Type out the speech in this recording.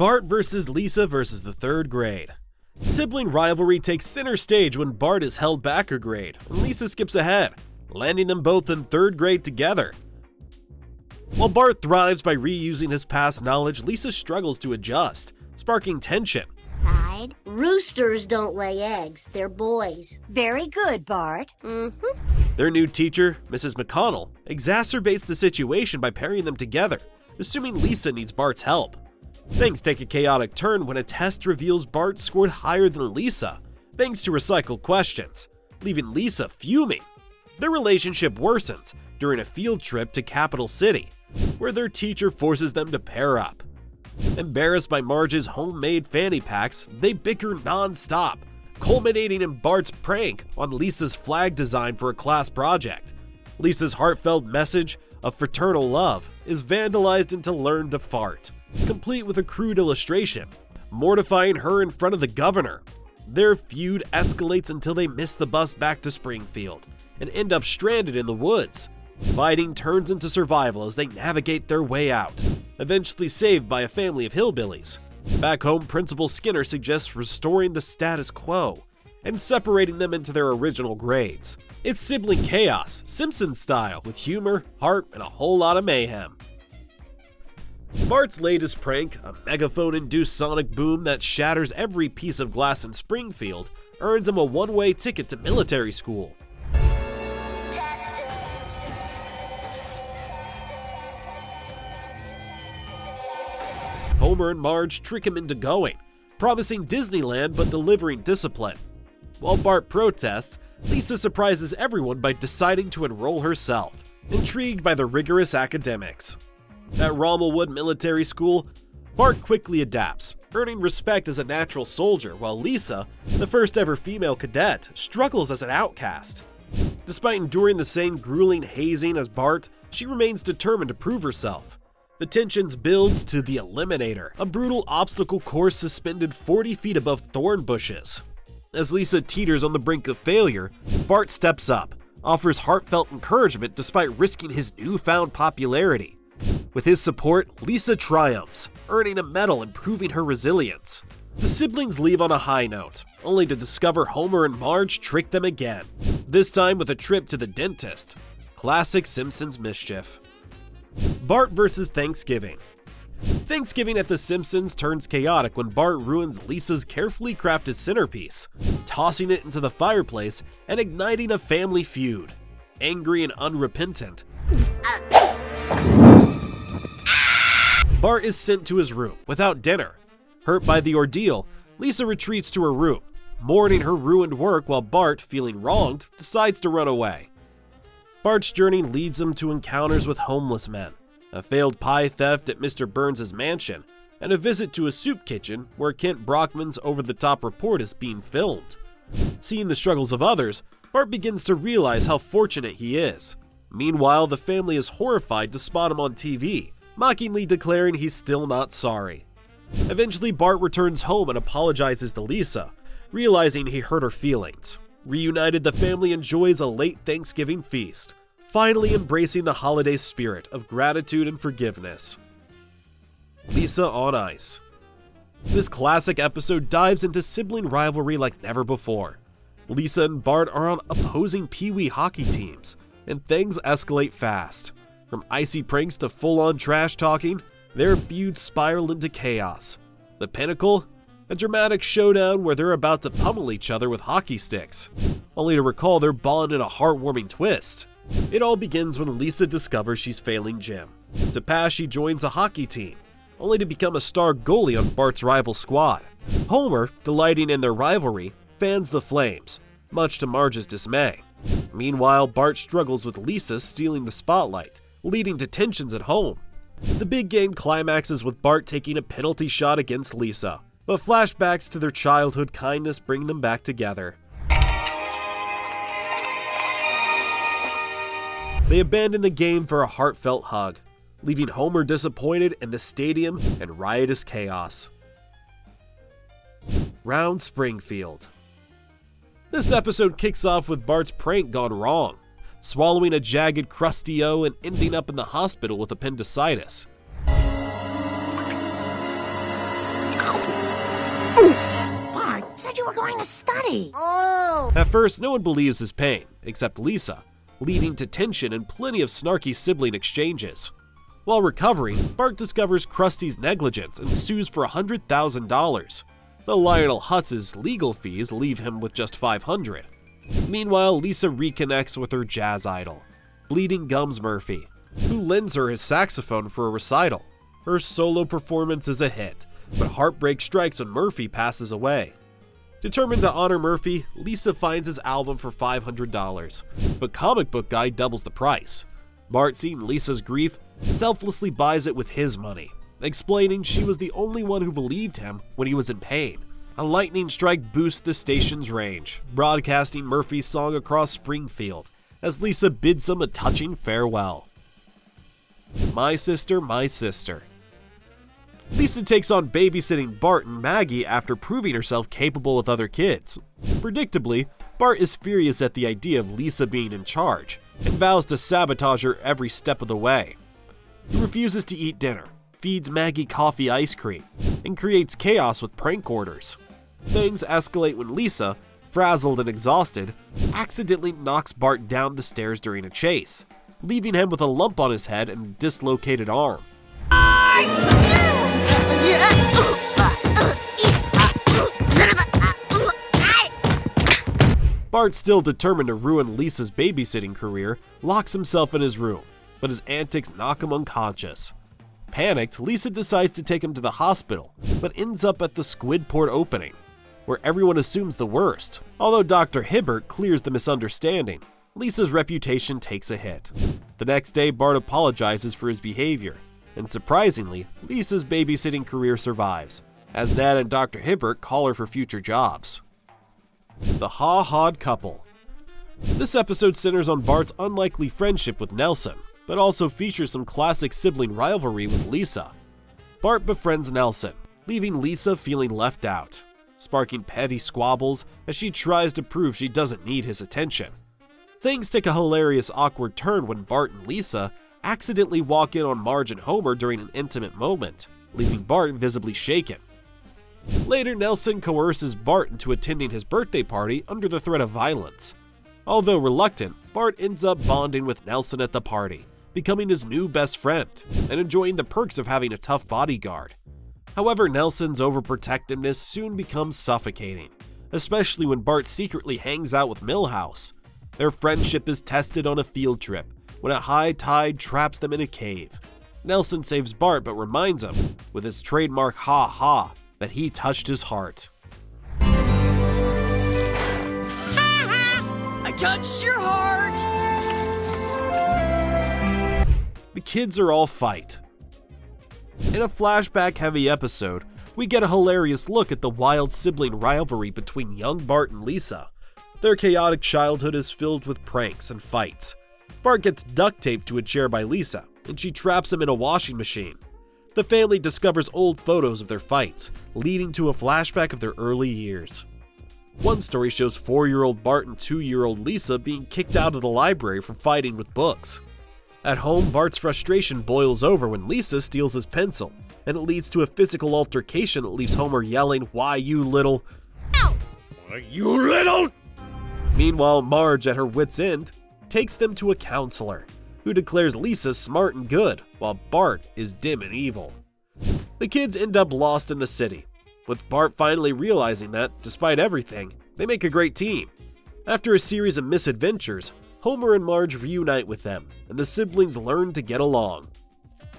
Bart versus Lisa versus the third grade. Sibling rivalry takes center stage when Bart is held back a grade and Lisa skips ahead, landing them both in third grade together. While Bart thrives by reusing his past knowledge, Lisa struggles to adjust, sparking tension. Hide. Roosters don't lay eggs, they're boys. Very good, Bart. Their new teacher, Mrs. McConnell, exacerbates the situation by pairing them together, assuming Lisa needs Bart's help. Things take a chaotic turn when a test reveals Bart scored higher than Lisa, thanks to recycled questions, leaving Lisa fuming. Their relationship worsens during a field trip to Capital City, where their teacher forces them to pair up. Embarrassed by Marge's homemade fanny packs, they bicker non-stop, culminating in Bart's prank on Lisa's flag design for a class project. Lisa's heartfelt message of fraternal love is vandalized into "learn to fart," complete with a crude illustration, mortifying her in front of the governor. Their feud escalates until they miss the bus back to Springfield and end up stranded in the woods. Fighting turns into survival as they navigate their way out, eventually saved by a family of hillbillies. Back home, Principal Skinner suggests restoring the status quo and separating them into their original grades. It's sibling chaos, Simpsons style, with humor, heart, and a whole lot of mayhem. Bart's latest prank, a megaphone-induced sonic boom that shatters every piece of glass in Springfield, earns him a one-way ticket to military school. Homer and Marge trick him into going, promising Disneyland but delivering discipline. While Bart protests, Lisa surprises everyone by deciding to enroll herself, intrigued by the rigorous academics. At Rommelwood Military School, Bart quickly adapts, earning respect as a natural soldier, while Lisa, the first ever female cadet, struggles as an outcast. Despite enduring the same grueling hazing as Bart, she remains determined to prove herself. The tensions builds to the Eliminator, a brutal obstacle course suspended 40 feet above thorn bushes. As Lisa teeters on the brink of failure, Bart steps up, offers heartfelt encouragement despite risking his newfound popularity. With his support, Lisa triumphs, earning a medal and proving her resilience. The siblings leave on a high note, only to discover Homer and Marge trick them again, this time with a trip to the dentist. Classic Simpsons mischief. Bart versus Thanksgiving. Thanksgiving at The Simpsons turns chaotic when Bart ruins Lisa's carefully crafted centerpiece, tossing it into the fireplace and igniting a family feud. Angry and unrepentant, Bart is sent to his room without dinner. Hurt by the ordeal, Lisa retreats to her room, mourning her ruined work while Bart, feeling wronged, decides to run away. Bart's journey leads him to encounters with homeless men, a failed pie theft at Mr. Burns' mansion, and a visit to a soup kitchen where Kent Brockman's over-the-top report is being filmed. Seeing the struggles of others, Bart begins to realize how fortunate he is. Meanwhile, the family is horrified to spot him on TV, mockingly declaring he's still not sorry. Eventually, Bart returns home and apologizes to Lisa, realizing he hurt her feelings. Reunited, the family enjoys a late Thanksgiving feast, finally embracing the holiday spirit of gratitude and forgiveness. Lisa on Ice. This classic episode dives into sibling rivalry like never before. Lisa and Bart are on opposing Pee-wee hockey teams, and things escalate fast. From icy pranks to full-on trash talking, their feuds spiral into chaos. The pinnacle? A dramatic showdown where they're about to pummel each other with hockey sticks, only to recall their bond in a heartwarming twist. It all begins when Lisa discovers she's failing gym. To pass, she joins a hockey team, only to become a star goalie on Bart's rival squad. Homer, delighting in their rivalry, fans the flames, much to Marge's dismay. Meanwhile, Bart struggles with Lisa stealing the spotlight, leading to tensions at home. The big game climaxes with Bart taking a penalty shot against Lisa, but flashbacks to their childhood kindness bring them back together. They abandon the game for a heartfelt hug, leaving Homer disappointed in the stadium in riotous chaos. Round Springfield. This episode kicks off with Bart's prank gone wrong, swallowing a jagged crusty O and ending up in the hospital with appendicitis. you were going to study. Oh! At first, no one believes his pain, except Lisa, leading to tension and plenty of snarky sibling exchanges. While recovering, Bart discovers Krusty's negligence and sues for $100,000. Though Lionel Hutz's legal fees leave him with just $500. Meanwhile, Lisa reconnects with her jazz idol, Bleeding Gums Murphy, who lends her his saxophone for a recital. Her solo performance is a hit, but heartbreak strikes when Murphy passes away. Determined to honor Murphy, Lisa finds his album for $500, but Comic Book Guy doubles the price. Bart, seeing Lisa's grief, selflessly buys it with his money, explaining she was the only one who believed him when he was in pain. A lightning strike boosts the station's range, broadcasting Murphy's song across Springfield as Lisa bids him a touching farewell. My Sister, My Sister. Lisa takes on babysitting Bart and Maggie after proving herself capable with other kids. Predictably, Bart is furious at the idea of Lisa being in charge and vows to sabotage her every step of the way. He refuses to eat dinner, feeds Maggie coffee ice cream, and creates chaos with prank orders. Things escalate when Lisa, frazzled and exhausted, accidentally knocks Bart down the stairs during a chase, leaving him with a lump on his head and a dislocated arm. Bart, still determined to ruin Lisa's babysitting career, locks himself in his room, but his antics knock him unconscious. Panicked, Lisa decides to take him to the hospital, but ends up at the Squidport opening, where everyone assumes the worst. Although Dr. Hibbert clears the misunderstanding, Lisa's reputation takes a hit. The next day, Bart apologizes for his behavior, and surprisingly, Lisa's babysitting career survives, as Nat and Dr. Hibbert call her for future jobs. The Ha-Hawed Couple. This episode centers on Bart's unlikely friendship with Nelson, but also features some classic sibling rivalry with Lisa. Bart befriends Nelson, leaving Lisa feeling left out, sparking petty squabbles as she tries to prove she doesn't need his attention. Things take a hilarious awkward turn when Bart and Lisa accidentally walk in on Marge and Homer during an intimate moment, leaving Bart visibly shaken. Later, Nelson coerces Bart into attending his birthday party under the threat of violence. Although reluctant, Bart ends up bonding with Nelson at the party, becoming his new best friend, and enjoying the perks of having a tough bodyguard. However, Nelson's overprotectiveness soon becomes suffocating, especially when Bart secretly hangs out with Milhouse. Their friendship is tested on a field trip, when a high tide traps them in a cave. Nelson saves Bart but reminds him, with his trademark ha-ha, that he touched his heart. I touched your heart! The kids are all fight. In a flashback-heavy episode, we get a hilarious look at the wild sibling rivalry between young Bart and Lisa. Their chaotic childhood is filled with pranks and fights. Bart gets duct taped to a chair by Lisa, and she traps him in a washing machine. The family discovers old photos of their fights, leading to a flashback of their early years. One story shows 4-year-old Bart and 2-year-old Lisa being kicked out of the library for fighting with books. At home, Bart's frustration boils over when Lisa steals his pencil, and it leads to a physical altercation that leaves Homer yelling, "Why you little..." Ow! "Why you little..." Meanwhile, Marge, at her wit's end, takes them to a counselor, who declares Lisa smart and good, while Bart is dim and evil. The kids end up lost in the city, with Bart finally realizing that, despite everything, they make a great team. After a series of misadventures, Homer and Marge reunite with them, and the siblings learn to get along.